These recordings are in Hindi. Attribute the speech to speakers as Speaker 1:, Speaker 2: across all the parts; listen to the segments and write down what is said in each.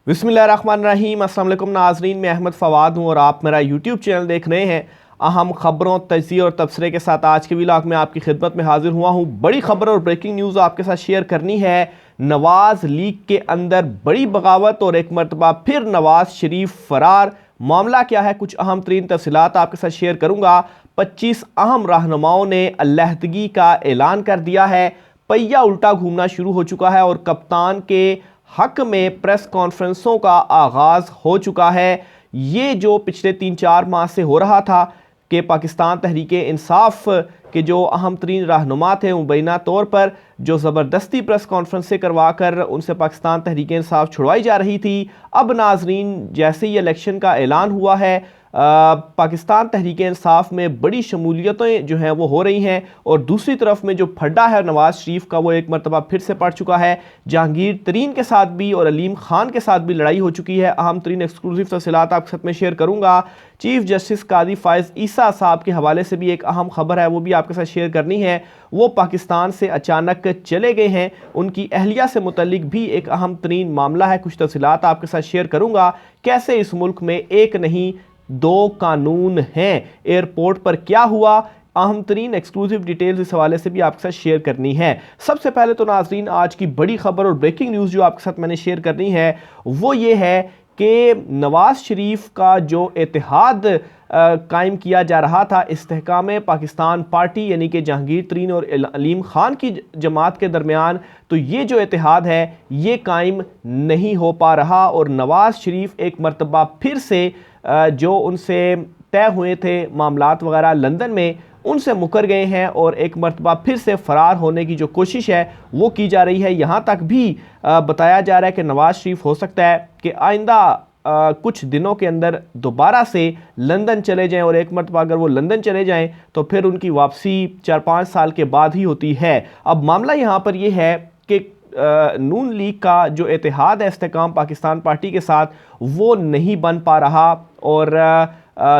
Speaker 1: बिस्मिल्लाहिर्रहमानिर्रहीम। अस्सलाम वालेकुम नाज़रीन, मैं अहमद फ़वाद हूँ और आप मेरा यूट्यूब चैनल देख रहे हैं। अहम खबरों, तजिए और तबसरे के साथ आज के व्लॉग में आपकी खिदमत में हाजिर हुआ हूँ। बड़ी खबर और ब्रेकिंग न्यूज़ आपके साथ शेयर करनी है। नवाज़ लीग के अंदर बड़ी बगावत और एक मरतबा फिर नवाज़ शरीफ फरार। मामला क्या है, कुछ अहम तरीन तफसीलात आपके साथ शेयर करूँगा। 25 अहम रहनुमाओं ने अलहदगी का ऐलान कर दिया है। पहिया उल्टा घूमना शुरू हो चुका है और कप्तान के हक में प्रेस कॉन्फ्रेंसों का आगाज़ हो चुका है। ये जो पिछले 3-4 माह से हो रहा था कि पाकिस्तान तहरीक इंसाफ के जो अहम तरीन रहनुमा थे मुबैना तौर पर जो ज़बरदस्ती प्रेस कॉन्फ्रेंस से करवा कर उनसे पाकिस्तान तहरीक इंसाफ छुड़वाई जा रही थी। अब नाजरीन, जैसे ही इलेक्शन का ऐलान हुआ है, पाकिस्तान तहरीक इंसाफ में बड़ी शमूलियतें जो हैं वो हो रही हैं और दूसरी तरफ में जो फड्डा है नवाज़ शरीफ का वो एक मरतबा फिर से पड़ चुका है। जहांगीर तरीन के साथ भी और अलीम खान के साथ भी लड़ाई हो चुकी है। अहम तरीन एक्सक्लूसिव तफसीलात आपके साथ में शेयर करूँगा। चीफ जस्टिस कादी फ़ाइज़ ईसा साहब के हवाले से भी एक अहम खबर है, वो भी आपके साथ शेयर करनी है। वो पाकिस्तान से अचानक चले गए हैं, उनकी अहलिया से मुतल्लिक भी एक अहम तरीन मामला है। कुछ तफसीलात आपके साथ शेयर करूँगा। कैसे इस मुल्क में एक नहीं 2 कानून हैं, एयरपोर्ट पर क्या हुआ, अहम तरीन एक्सक्लूसिव डिटेल्स इस हवाले से भी आपके साथ शेयर करनी है। सबसे पहले तो नाजरीन, आज की बड़ी खबर और ब्रेकिंग न्यूज़ जो आपके साथ मैंने शेयर करनी है वो ये है कि नवाज़ शरीफ का जो इत्तेहाद कायम किया जा रहा था इस्तेहकाम पाकिस्तान पार्टी यानी कि जहांगीर तरीन और अलीम खान की जमात के दरमियान, तो ये जो इत्तेहाद है ये कायम नहीं हो पा रहा और नवाज़ शरीफ एक मरतबा फिर से जो उनसे तय हुए थे मामलात वगैरह लंदन में, उनसे मुकर गए हैं और एक मरतबा फिर से फ़रार होने की जो कोशिश है वो की जा रही है। यहाँ तक भी बताया जा रहा है कि नवाज़ शरीफ हो सकता है कि आइंदा कुछ दिनों के अंदर दोबारा से लंदन चले जाएं और एक मरतबा अगर वो लंदन चले जाएं तो फिर उनकी वापसी 4-5 साल के बाद ही होती है। अब मामला यहाँ पर ये है कि नून लीग का जो इत्तेहाद है इस्तेहकाम पाकिस्तान पार्टी के साथ वो नहीं बन पा रहा और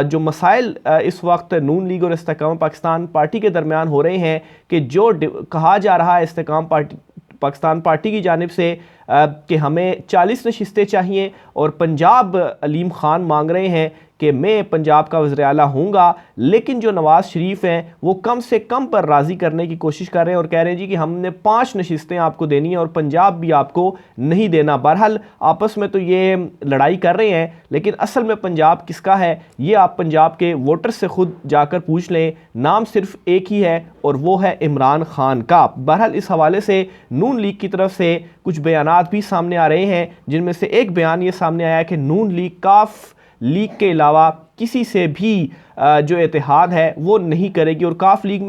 Speaker 1: जो मसाइल इस वक्त नून लीग और इस्तेहकाम पाकिस्तान पार्टी के दरमियान हो रहे हैं कि जो कहा जा रहा है इस्तेहकाम पाकिस्तान पार्टी की जानिब से कि हमें 40 नशिस्तें चाहिए और पंजाब अलीम खान मांग रहे हैं कि मैं पंजाब का वज़ीर आला हूँगा, लेकिन जो नवाज़ शरीफ हैं वो कम से कम पर राज़ी करने की कोशिश कर रहे हैं और कह रहे हैं जी कि हमने 5 नशिस्तें आपको देनी है और पंजाब भी आपको नहीं देना। बहरहाल आपस में तो ये लड़ाई कर रहे हैं, लेकिन असल में पंजाब किसका है ये आप पंजाब के वोटर से खुद जाकर पूछ लें। नाम सिर्फ एक ही है और वो है इमरान खान का। बहरहाल इस हवाले से नून लीग की तरफ से कुछ बयानात भी सामने आ रहे हैं, जिनमें से एक बयान ये सामने आया कि नून लीग काफ लीग के अलावा किसी से भी जो इत्तेहाद है वो नहीं करेगी और काफ लीग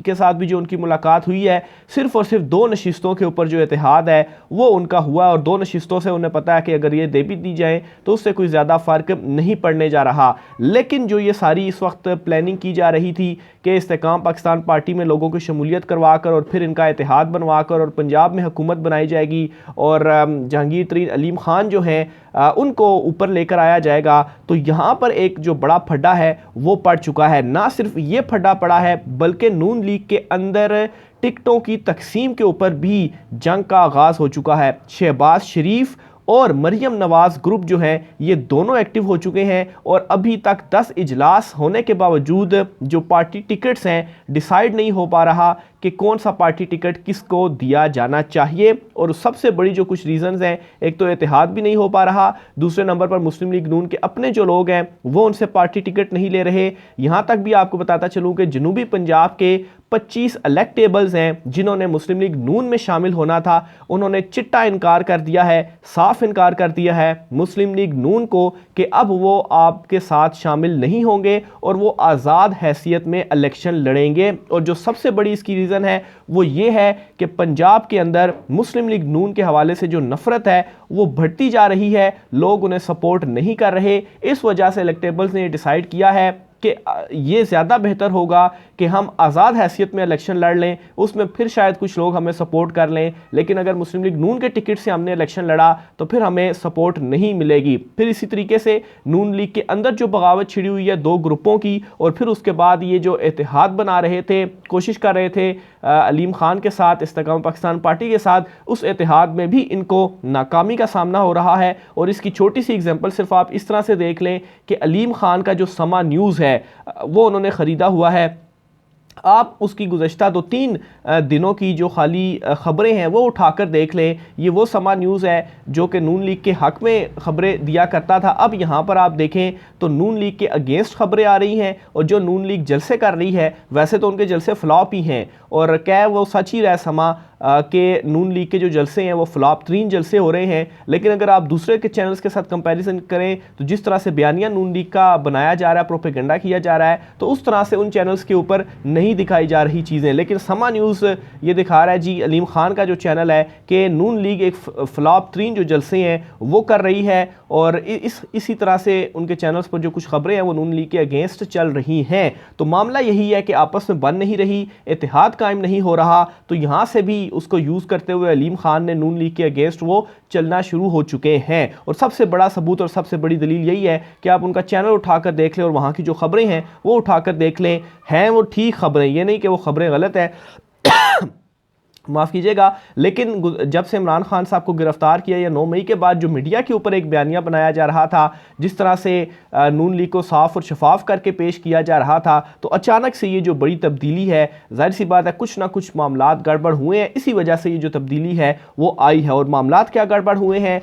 Speaker 1: के साथ भी जो उनकी मुलाकात हुई है सिर्फ और सिर्फ 2 नशिस्तों के ऊपर जो इत्तेहाद है वो उनका हुआ और 2 नशिस्तों से उन्हें पता है कि अगर ये दे भी दी जाए तो उससे कोई ज़्यादा फ़र्क नहीं पड़ने जा रहा। लेकिन जो ये सारी इस वक्त प्लानिंग की जा रही थी कि इस्तेहकाम पाकिस्तान पार्टी में लोगों की शमूलियत करवा कर और फिर इनका इत्तेहाद बनवा कर और पंजाब में हुकूमत बनाई जाएगी और जहांगीर तरीन अलीम खान जो हैं उनको ऊपर लेकर आया जाएगा, तो यहाँ पर एक जो बड़ा फड्डा है वो पड़ चुका है। ना सिर्फ ये फड्डा पड़ा है बल्कि नून लीग के अंदर टिकटों की तकसीम के ऊपर भी जंग का आगाज़ हो चुका है। शहबाज शरीफ और मरियम नवाज़ ग्रुप जो हैं ये दोनों एक्टिव हो चुके हैं और अभी तक 10 इजलास होने के बावजूद जो पार्टी टिकट्स हैं डिसाइड नहीं हो पा रहा कि कौन सा पार्टी टिकट किसको दिया जाना चाहिए। और सबसे बड़ी जो कुछ रीज़न्स हैं, एक तो इत्तेहाद भी नहीं हो पा रहा, दूसरे नंबर पर मुस्लिम लीग नून के अपने जो लोग हैं वो उनसे पार्टी टिकट नहीं ले रहे। यहाँ तक भी आपको बताता चलूँ कि जनूबी पंजाब के 25 इलेक्टेबल्स हैं जिन्होंने मुस्लिम लीग नून में शामिल होना था, उन्होंने चिट्टा इनकार कर दिया है, साफ इनकार कर दिया है मुस्लिम लीग नून को कि अब वो आपके साथ शामिल नहीं होंगे और वो आज़ाद हैसियत में इलेक्शन लड़ेंगे। और जो सबसे बड़ी इसकी रीज़न है वो ये है कि पंजाब के अंदर मुस्लिम लीग नून के हवाले से जो नफरत है वो बढ़ती जा रही है, लोग उन्हें सपोर्ट नहीं कर रहे। इस वजह से इलेक्टेबल्स ने डिसाइड किया है कि ये ज़्यादा बेहतर होगा कि हम आज़ाद हैसियत में इलेक्शन लड़ लें, उसमें फिर शायद कुछ लोग हमें सपोर्ट कर लें, लेकिन अगर मुस्लिम लीग नून के टिकट से हमने इलेक्शन लड़ा तो फिर हमें सपोर्ट नहीं मिलेगी। फिर इसी तरीके से नून लीग के अंदर जो बगावत छिड़ी हुई है 2 ग्रुपों की और फिर उसके बाद ये जो इत्तेहाद बना रहे थे, कोशिश कर रहे थे अलीम खान के साथ, इस्तेकाम पाकिस्तान पार्टी के साथ, उस इत्तेहाद में भी इनको नाकामी का सामना हो रहा है। और इसकी छोटी सी एग्जांपल सिर्फ आप इस तरह से देख लें कि अलीम खान का जो समा न्यूज़ है वो उन्होंने ख़रीदा हुआ है। आप उसकी गुज़श्ता 2-3 दिनों की जो खाली ख़बरें हैं वो उठाकर देख लें। ये वो समा न्यूज़ है जो कि नून लीग के हक़ में ख़बरें दिया करता था। अब यहाँ पर आप देखें तो नून लीग के अगेंस्ट ख़बरें आ रही हैं, और जो नून लीग जलसे कर रही है वैसे तो उनके जलसे फ्लॉप ही हैं, और क्या वो सच ही रहा समा कि नून लीग के जो जलसे हैं वो फ्लॉप 3 जलसे हो रहे हैं। लेकिन अगर आप दूसरे के चैनल्स के साथ कंपैरिजन करें तो जिस तरह से बयानिया नून लीग का बनाया जा रहा है, प्रोपेगेंडा किया जा रहा है, तो उस तरह से उन चैनल्स के ऊपर नहीं दिखाई जा रही चीज़ें। लेकिन समा न्यूज़ ये दिखा रहा है जी, अलीम खान का जो चैनल है, कि नून लीग एक फ्लॉप 3 जो जलसे हैं वो कर रही है, और इसी तरह से उनके चैनल्स पर जो कुछ खबरें हैं वो नून लीग के अगेंस्ट चल रही हैं। तो मामला यही है कि आपस में बन नहीं रही, इत्तेहाद कायम नहीं हो रहा। तो यहाँ से भी उसको यूज़ करते हुए अलीम खान ने नून लीग के अगेंस्ट वो चलना शुरू हो चुके हैं। और सबसे बड़ा सबूत और सबसे बड़ी दलील यही है कि आप उनका चैनल उठाकर देख लें और वहाँ की जो खबरें हैं वो उठाकर देख लें, हैं वो ठीक खबरें, ये नहीं कि वो खबरें गलत हैं माफ़ कीजिएगा। लेकिन जब से इमरान खान साहब को गिरफ्तार किया या 9 मई के बाद जो मीडिया के ऊपर एक बयानिया बनाया जा रहा था, जिस तरह से नून लीग को साफ और शफाफ करके पेश किया जा रहा था, तो अचानक से ये जो बड़ी तब्दीली है, जाहिर सी बात है कुछ ना कुछ मामलात गड़बड़ हुए हैं, इसी वजह से ये जो तब्दीली है वो आई है। और मामलात क्या गड़बड़ हुए हैं?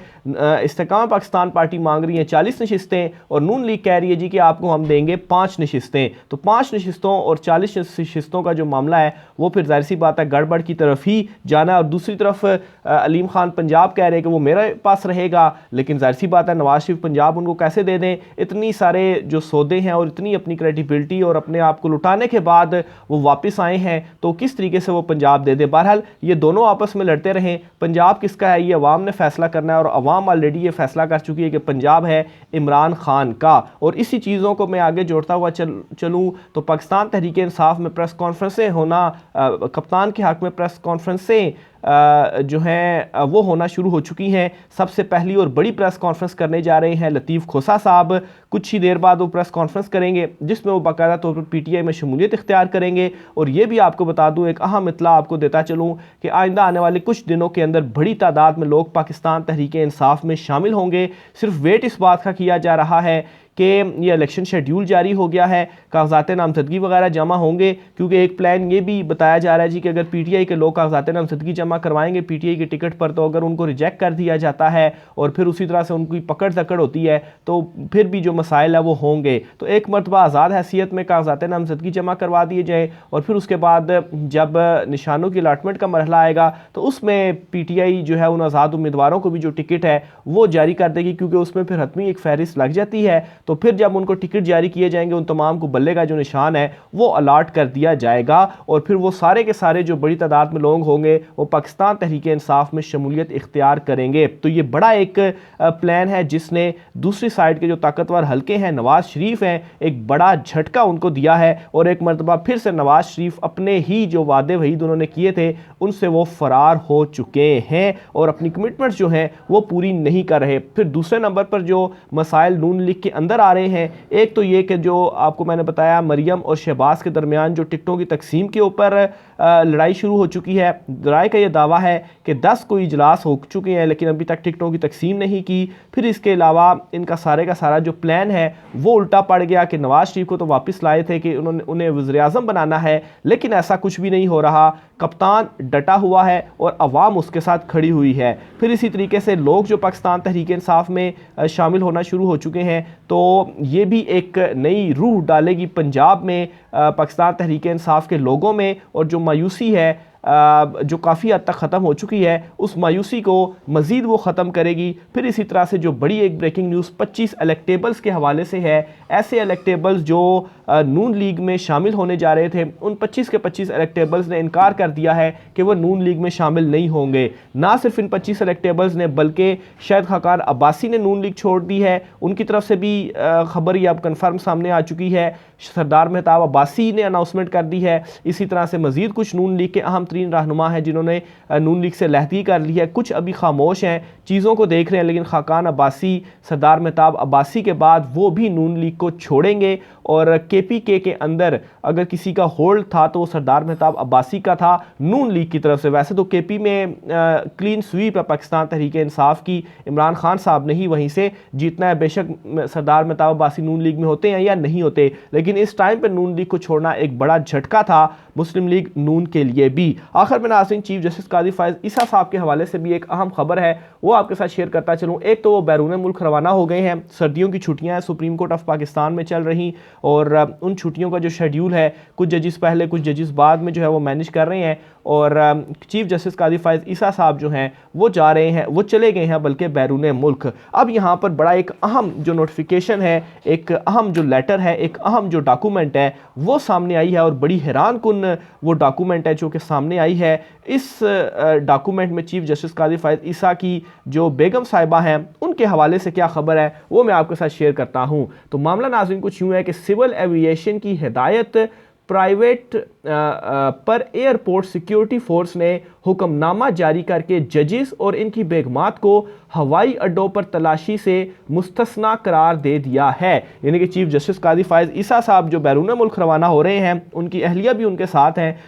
Speaker 1: इस्तेकाम पाकिस्तान पार्टी मांग रही है 40 नशिस्तें, और नून लीग कह रही है जी कि आपको हम देंगे 5 नशिस्तें। तो 5 नशिस्तों और 40 नशिस्तों का जो मामला है वो फिर जाहिर सी बात है गड़बड़ की तरफ ही जाना। और दूसरी तरफ अलीम खान पंजाब कह रहे हैं कि वो मेरे पास रहेगा, लेकिन जाहिर सी बात है नवाज शरीफ पंजाब उनको कैसे दे दें? इतनी सारे जो सौदे हैं और इतनी अपनी क्रेडिबिलिटी और अपने आप को लुटाने के बाद वो वापस आए हैं, तो किस तरीके से वो पंजाब दे दें? बहरहाल ये दोनों आपस में लड़ते रहें। पंजाब किसका है ये अवाम ने फैसला करना है, और अवाम ऑलरेडी ये फैसला कर चुकी है कि पंजाब है इमरान खान का। और इसी चीज़ों को मैं आगे जोड़ता हुआ चलूँ तो पाकिस्तान तहरीक इंसाफ में प्रेस कॉन्फ्रेंसें होना, कप्तान के हक़ में प्रेस कॉन्फ्रेंसें जो हैं वो होना शुरू हो चुकी हैं। सबसे पहली और बड़ी प्रेस कॉन्फ्रेंस करने जा रहे हैं लतीफ़ खोसा साहब। कुछ ही देर बाद वो प्रेस कॉन्फ्रेंस करेंगे जिसमें वो बाकायदा तौर पर पीटीआई में शमूलियत इख्तियार करेंगे। और ये भी आपको बता दूं, एक अहम इत्तला आपको देता चलूं कि आइंदा आने वाले कुछ दिनों के अंदर बड़ी तादाद में लोग पाकिस्तान तहरीक इंसाफ में शामिल होंगे। सिर्फ वेट इस बात का किया जा रहा है कि ये इलेक्शन शेड्यूल जारी हो गया है, कागजात नामजदगी वगैरह जमा होंगे, क्योंकि एक प्लान ये भी बताया जा रहा है जी कि अगर पीटीआई के लोग कागजात नामजदगी जमा करवाएंगे पीटीआई की टिकट पर, तो अगर उनको रिजेक्ट कर दिया जाता है और फिर उसी तरह से उनकी पकड़ दकड़ होती है तो फिर भी जो मसाइल है वो होंगे। तो एक मरतबा आज़ाद हैसियत में कागजात नामजदगी जमा करवा दिए जाए, और फिर उसके बाद जब निशानों की अलाटमेंट का मरहला आएगा तो उसमें पीटीआई जो है उन आज़ाद उम्मीदवारों को भी जो टिकट है वो जारी कर देगी, क्योंकि उसमें फिर हतमी एक फहरिस्त लग जाती है। तो फिर जब उनको टिकट जारी किए जाएंगे उन तमाम को बल्ले का जो निशान है वो अलाट कर दिया जाएगा, और फिर वो सारे के सारे जो बड़ी तादाद में लोग होंगे वो पाकिस्तान तहरीक इंसाफ में शमूलियत इख्तियार करेंगे। तो ये बड़ा एक प्लान है जिसने दूसरी साइड के जो ताकतवर हल्के हैं, नवाज शरीफ हैं, एक बड़ा झटका उनको दिया है। और एक मरतबा फिर से नवाज शरीफ अपने ही जो वादे वहीद उन्होंने किए थे उनसे वो फरार हो चुके हैं और अपनी कमिटमेंट्स जो हैं वो पूरी नहीं कर रहे। फिर दूसरे नंबर पर जो मसाइल नून लीग के अंदर आ रहे हैं, एक तो ये कि जो आपको मैंने बताया मरियम और शहबाज के दरमियान जो टिकटों की तकसीम के ऊपर लड़ाई शुरू हो चुकी है। राय का ये दावा है कि 10 कोई इजलास हो चुके हैं लेकिन अभी तक टिकटों की तकसीम नहीं की। फिर इसके अलावा इनका सारे का सारा जो प्लान है वो उल्टा पड़ गया कि नवाज शरीफ को तो वापस लाए थे कि उन्हें वज़ीर-ए-आज़म बनाना है, लेकिन ऐसा कुछ भी नहीं हो रहा। कप्तान डटा हुआ है और अवाम उसके साथ खड़ी हुई है। फिर इसी तरीके से लोग जो पाकिस्तान तहरीक इंसाफ में शामिल होना शुरू हो चुके हैं, तो ये भी एक नई रूह डालेगी पंजाब में पाकिस्तान तहरीक इंसाफ के लोगों में, और जो मायूसी है जो काफ़ी हद तक ख़त्म हो चुकी है उस मायूसी को मज़ीद वो ख़त्म करेगी। फिर इसी तरह से जो बड़ी एक ब्रेकिंग न्यूज़ 25 इलेक्टेबल्स के हवाले से है, ऐसे इलेक्टेबल्स जो नून लीग में शामिल होने जा रहे थे, उन 25 के 25 इलेक्टेबल्स ने इनकार कर दिया है कि वो नून लीग में शामिल नहीं होंगे। ना सिर्फ इन 25 इलेक्टेबल्स ने बल्कि शाहिद खाकान अब्बासी ने नून लीग छोड़ दी है, उनकी तरफ से भी खबर ये अब कन्फर्म सामने आ चुकी है। सरदार मेहताब अब्बासी ने अनाउंसमेंट कर दी है। इसी तरह से मज़ीद कुछ नून लीग के अहम तरीन रहनुमा हैं जिन्होंने नून लीग से लहदगी कर ली है, कुछ अभी खामोश हैं, चीज़ों को देख रहे हैं, लेकिन खाकान अब्बासी, सरदार मेहताब अब्बासी के बाद वो भी नून लीग को छोड़ेंगे और KPK के अंदर अगर किसी का होल्ड था तो वो सरदार मेहताब अब्बासी का था नून लीग की तरफ से। वैसे तो KP में क्लीन स्वीप है पाकिस्तान तहरीक इंसाफ की, इमरान खान साहब ने ही वहीं से जीतना है। बेशक सरदार मेहताब अब्बासी नून लीग में होते हैं या नहीं होते, लेकिन इस टाइम पर नून लीग को छोड़ना एक बड़ा झटका था मुस्लिम लीग नून के लिए भी। आखिर में नाज़रीन, चीफ जस्टिस काजी फायज ईसा साहब के हवाले से भी एक अहम खबर है, वो आपके साथ शेयर करता चलूँ। एक तो वो बैरून मुल्क रवाना हो गए हैं, सर्दियों की छुट्टियां हैं सुप्रीम कोर्ट ऑफ पाकिस्तान में चल रही, और उन छुट्टियों का जो शेड्यूल है कुछ जजेस पहले कुछ जजेस बाद में जो है वो मैनेज कर रहे हैं, और चीफ जस्टिस काजी फायज ईसा साहब जो हैं वो जा रहे हैं, वो चले गए हैं बल्कि बैरून मुल्क। अब यहाँ पर बड़ा एक अहम जो नोटिफिकेशन है, एक अहम जो लेटर है, एक अहम जो डॉक्यूमेंट है वो सामने आई है, और बड़ी हैरान कुन वो डॉक्यूमेंट है जो कि सामने आई है। इस डॉक्यूमेंट में चीफ जस्टिस काजी फायज ईसा की जो बेगम साहिबा हैं उनके हवाले से क्या खबर है वो मैं आपके साथ शेयर करता हूं। तो मामला नाज़रीन कुछ यूं है कि सिविल एविएशन की हिदायत प्राइवेट पर एयरपोर्ट सिक्योरिटी फोर्स ने हुक्मनामा जारी करके जजेस और इनकी बेगमात को हवाई अड्डों पर तलाशी से मुस्तस्ना करार दे दिया है। यानी कि चीफ जस्टिस काजी फायज ईसा साहब जो बैरून मुल्क रवाना हो रहे हैं, उनकी अहलिया भी उनके साथ हैं,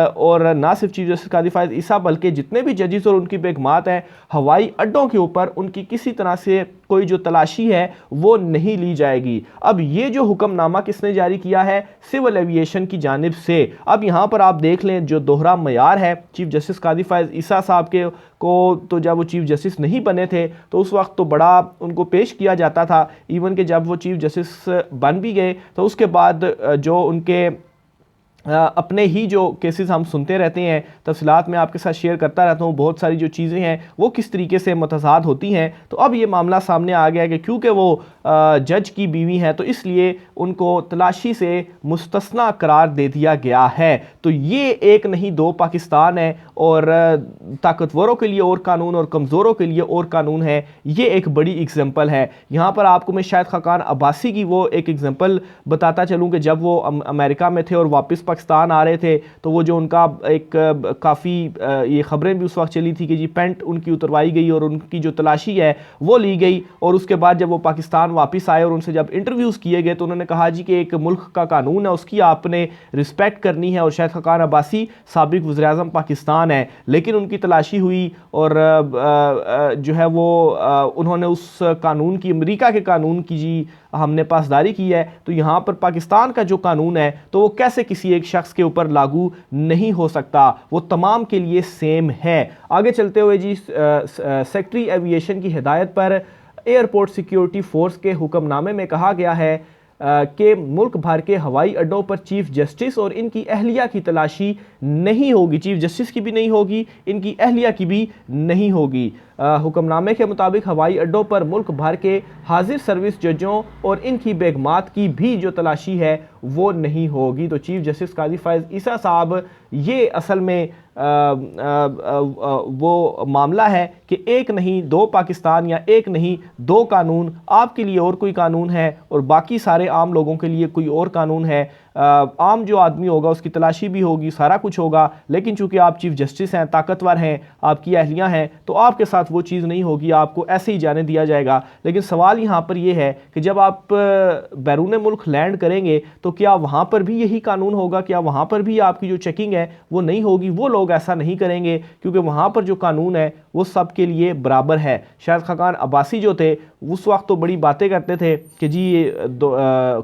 Speaker 1: और ना सिर्फ चीफ जस्टिस काजी फायज ईसा बल्कि जितने भी जजेस और उनकी बेगमात हैं, हवाई अड्डों के ऊपर उनकी किसी तरह से कोई जो तलाशी है वो नहीं ली जाएगी। अब ये जो हुक्मनामा किसने जारी किया है? सिविल एविएशन की जानिब से। अब यहाँ पर आप देख लें जो दोहरा मयार है चीफ जस्टिस काजी फायज ईसा साहब के को, तो जब वो चीफ जस्टिस नहीं बने थे तो उस वक्त तो बड़ा उनको पेश किया जाता था, इवन कि जब वो चीफ जस्टिस बन भी गए तो उसके बाद जो उनके अपने ही जो केसेस हम सुनते रहते हैं, तफसीलात में आपके साथ शेयर करता रहता हूँ, बहुत सारी जो चीज़ें हैं वो किस तरीके से मुतज़ाद होती हैं। तो अब ये मामला सामने आ गया कि क्योंकि वो जज की बीवी हैं तो इसलिए उनको तलाशी से मुस्तस्ना करार दे दिया गया है। तो ये एक नहीं दो पाकिस्तान है, और ताकतवरों के लिए और कानून और कमज़ोरों के लिए और कानून है। ये एक बड़ी एग्जाम्पल है। यहाँ पर आपको मैं शायद खाकान अब्बासी की वो एक एग्जाम्पल बताता चलूँ कि जब वो अमेरिका में थे और वापस पाकिस्तान आ रहे थे तो वो जो उनका एक काफ़ी ये खबरें भी उस वक्त चली थी कि जी पेंट उनकी उतरवाई गई और उनकी जो तलाशी है वो ली गई, और उसके बाद जब वो पाकिस्तान वापस आए और उनसे जब इंटरव्यूज़ किए गए तो उन्होंने कहा जी कि एक मुल्क का कानून है उसकी आपने रिस्पेक्ट करनी है, और शायद खाकान अब्बासी साबिक वज़ीर-ए-आज़म पाकिस्तान है, लेकिन उनकी तलाशी हुई और जो है वो उन्होंने उस कानून की, अमेरिका के कानून की जी हमने पासदारी की है। तो यहाँ पर पाकिस्तान का जो कानून है तो वो कैसे किसी एक शख्स के ऊपर लागू नहीं हो सकता, वो तमाम के लिए सेम है। आगे चलते हुए जी सेक्रेटरी एविएशन की हिदायत पर एयरपोर्ट सिक्योरिटी फोर्स के हुक्मनामे में कहा गया है कि मुल्क भर के हवाई अड्डों पर चीफ जस्टिस और इनकी अहलिया की तलाशी नहीं होगी। चीफ जस्टिस की भी नहीं होगी, इनकी अहलिया की भी नहीं होगी। हुक्मनामे के मुताबिक हवाई अड्डों पर मुल्क भर के हाजिर सर्विस जजों और इनकी बेगमात की भी जो तलाशी है वो नहीं होगी। तो चीफ जस्टिस काजी फायज ईसा साहब, ये असल में वो मामला है कि एक नहीं दो पाकिस्तान या एक नहीं दो कानून, आपके लिए और कोई कानून है और बाकी सारे आम लोगों के लिए कोई और कानून है। आम जो आदमी होगा उसकी तलाशी भी होगी, सारा कुछ होगा, लेकिन चूंकि आप चीफ जस्टिस हैं, ताकतवर हैं, आपकी अहलियाँ हैं, तो आपके साथ वो चीज़ नहीं होगी, आपको ऐसे ही जाने दिया जाएगा। लेकिन सवाल यहाँ पर यह है कि जब आप बैरून मुल्क लैंड करेंगे तो क्या वहाँ पर भी यही कानून होगा? क्या वहाँ पर भी आपकी जो चेकिंग है वो नहीं होगी? वो लोग ऐसा नहीं करेंगे क्योंकि वहाँ पर जो कानून है वो सब के लिए बराबर है। शायद खाकान अब्बासी जो थे उस वक्त तो बड़ी बातें करते थे कि जी ये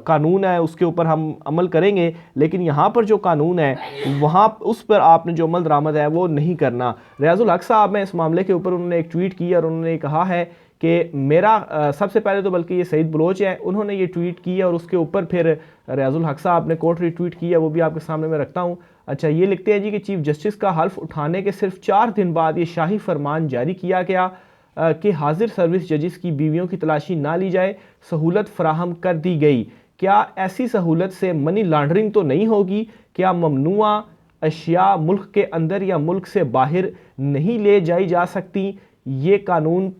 Speaker 1: कानून है उसके ऊपर हम अमल करेंगे, लेकिन यहाँ पर जो कानून है वहाँ उस पर आपने जो अमल दरामद है वो नहीं करना। रियाजुल हक साहब में इस मामले के ऊपर उन्होंने एक ट्वीट की और उन्होंने कहा है कि मेरा सबसे पहले तो बल्कि ये सईद बलोच है, उन्होंने ये ट्वीट की है और उसके ऊपर फिर रियाजुल हक साहब ने कोर्ट रिट्वीट की है, वो भी आपके सामने मैं रखता हूँ। अच्छा, ये लिखते हैं जी कि चीफ जस्टिस का हल्फ उठाने के सिर्फ 4 दिन बाद ये शाही फरमान जारी किया गया कि हाजिर सर्विस जजेस की बीवियों की तलाशी ना ली जाए, सहूलत फराहम कर दी गई। क्या ऐसी सहूलत से मनी लॉन्ड्रिंग तो नहीं होगी? क्या ममनुआ अशिया मुल्क के अंदर या मुल्क से बाहर नहीं ले जाई जा सकती? ये कानून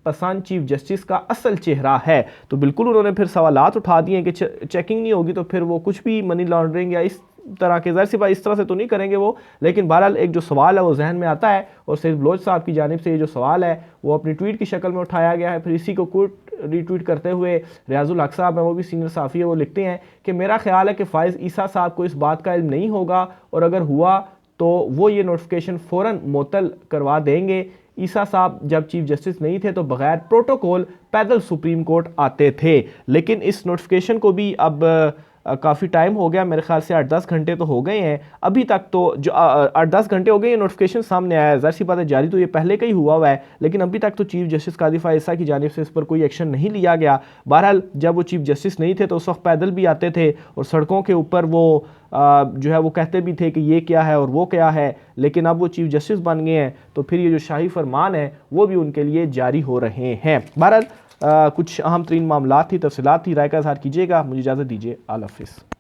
Speaker 1: पसंद चीफ जस्टिस का असल चेहरा है। तो बिल्कुल उन्होंने फिर सवालात उठा दिए कि चेकिंग नहीं होगी तो फिर वो कुछ भी मनी लॉन्ड्रिंग या इस तरह के, ज़ाहिर सी बात इस तरह से तो नहीं करेंगे वो, लेकिन बहरहाल एक जो सवाल है वो जहन में आता है और सईद बलोच साहब की जानिब से ये जो सवाल है वो अपनी ट्वीट की शक्ल में उठाया गया है। फिर इसी को कोट रीट्वीट करते हुए रियाजुल हक साहब हैं, वो भी सीनियर साफ़ी है, वो लिखते हैं कि मेरा ख्याल है कि फ़ाइज़ ईसा साहब को इस बात का इल्म नहीं होगा और अगर हुआ तो वो ये नोटिफिकेशन फ़ौरन मुअत्तल करवा देंगे। ईसा साहब जब चीफ जस्टिस नहीं थे तो बगैर प्रोटोकॉल पैदल सुप्रीम कोर्ट आते थे, लेकिन इस नोटिफिकेशन को भी अब काफ़ी टाइम हो गया, मेरे ख्याल से 8-10 घंटे तो हो गए हैं, अभी तक तो जो 8-10 घंटे हो गए ये नोटिफिकेशन सामने आया है। ज़ाहिर सी बात है जारी तो ये पहले का ही हुआ है, लेकिन अभी तक तो चीफ जस्टिस कादी फ़ाइज़ ईसा की जानिब से इस पर कोई एक्शन नहीं लिया गया। बहरहाल जब वो चीफ जस्टिस नहीं थे तो उस वक्त पैदल भी आते थे और सड़कों के ऊपर वो जो है वो कहते भी थे कि ये क्या है और वो क्या है, लेकिन अब वो चीफ जस्टिस बन गए हैं तो फिर ये जो शाही फरमान है वो भी उनके लिए जारी हो रहे हैं। बहरहाल कुछ अहम तरीन मामला थी, तफसीलात थी, राय का इज़हार कीजिएगा। मुझे इजाज़त दीजिए, अल्लाह हाफ़िज़।